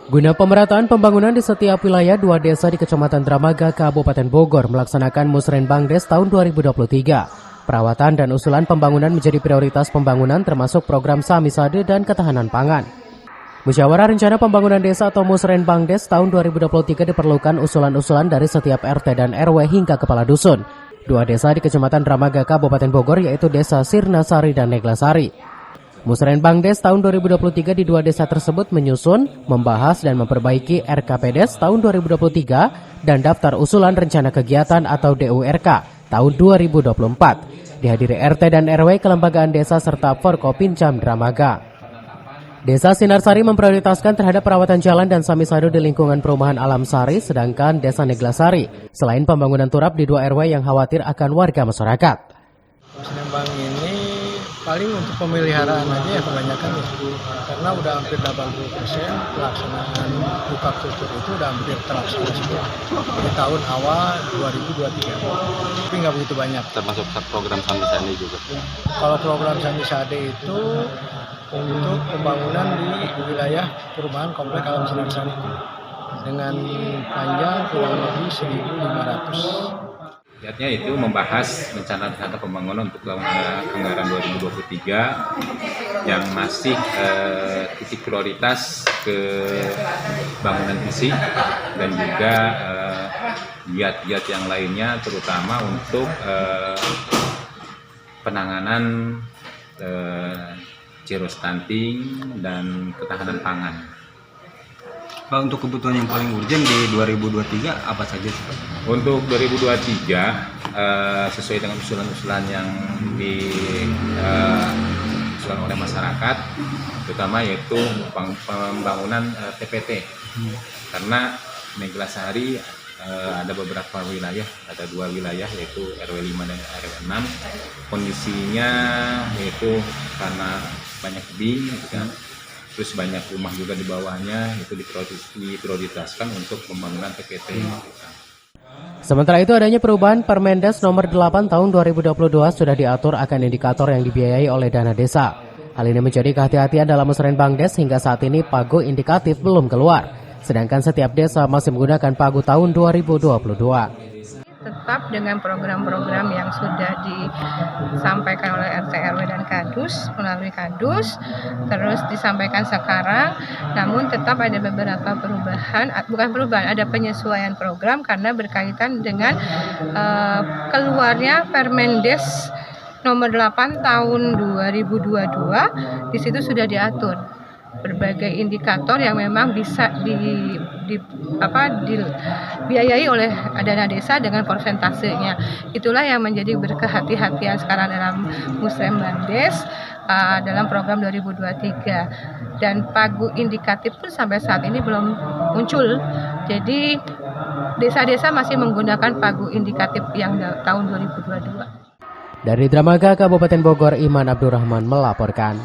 Guna pemerataan pembangunan di setiap wilayah, 2 desa di Kecamatan Dramaga, Kabupaten Bogor melaksanakan Musrenbangdes tahun 2023. Perawatan dan usulan pembangunan menjadi prioritas pembangunan termasuk program Samisade dan ketahanan pangan. Musyawarah Rencana Pembangunan Desa atau Musrenbangdes tahun 2023 diperlukan usulan-usulan dari setiap RT dan RW hingga kepala dusun. 2 desa di Kecamatan Dramaga, Kabupaten Bogor yaitu Desa Sirnasari dan Neglasari. Musrenbangdes tahun 2023 di 2 desa tersebut menyusun, membahas, dan memperbaiki RKPDes tahun 2023 dan daftar usulan rencana kegiatan atau DURK tahun 2024. Dihadiri RT dan RW Kelembagaan Desa serta Forkopincam Dramaga. Desa Sinarsari memprioritaskan terhadap perawatan jalan dan samisado di lingkungan perumahan Alam Sari, sedangkan Desa Neglasari selain pembangunan turap di 2 RW yang khawatir akan warga masyarakat. Musrenbang ini paling untuk pemeliharaan aja ya kebanyakan ya, karena udah hampir 80% pelaksanaan buka kultur itu udah hampir terlaksana semua di tahun awal 2023, tapi nggak begitu banyak. Termasuk program Samisade juga. Kalau program Samisade itu untuk pembangunan di wilayah perumahan Komplek Alam Sinarsari dengan panjang kurang lebih 1.500. Lihatnya itu membahas rencana pembangunan untuk tahun anggaran 2023 yang masih titik prioritas ke bangunan fisik dan juga giat-giat yang lainnya, terutama untuk penanganan zero stunting dan ketahanan pangan. Pak, untuk kebutuhan yang paling urgent di 2023 apa saja sih, Pak? Untuk 2023 sesuai dengan usulan-usulan yang diusulkan oleh masyarakat, terutama yaitu pembangunan TPT. Karena Neglasari ada beberapa wilayah, ada 2 wilayah yaitu RW 5 dan RW 6. Kondisinya yaitu karena banyak tebing, gitu kan. Terus banyak rumah juga di bawahnya, itu diprioritaskan untuk pembangunan TPT. Sementara itu adanya perubahan Permendes nomor 8 tahun 2022 sudah diatur akan indikator yang dibiayai oleh dana desa. Hal ini menjadi kehati-hatian dalam Musrenbangdes hingga saat ini pagu indikatif belum keluar. Sedangkan setiap desa masih menggunakan pagu tahun 2022. Tetap dengan program-program yang sudah disampaikan oleh RT RW dan Kadus melalui Kadus, terus disampaikan sekarang, namun tetap ada beberapa ada penyesuaian program karena berkaitan dengan keluarnya Permendes nomor 8 tahun 2022. Di situ sudah diatur berbagai indikator yang memang bisa dibiayai oleh dana desa dengan persentasenya. Itulah yang menjadi berkehati-hatian sekarang dalam Musrenbangdes dalam program 2023. Dan pagu indikatif pun sampai saat ini belum muncul. Jadi desa-desa masih menggunakan pagu indikatif yang tahun 2022. Dari Dramaga, Kabupaten Bogor, Iman Abdurrahman melaporkan.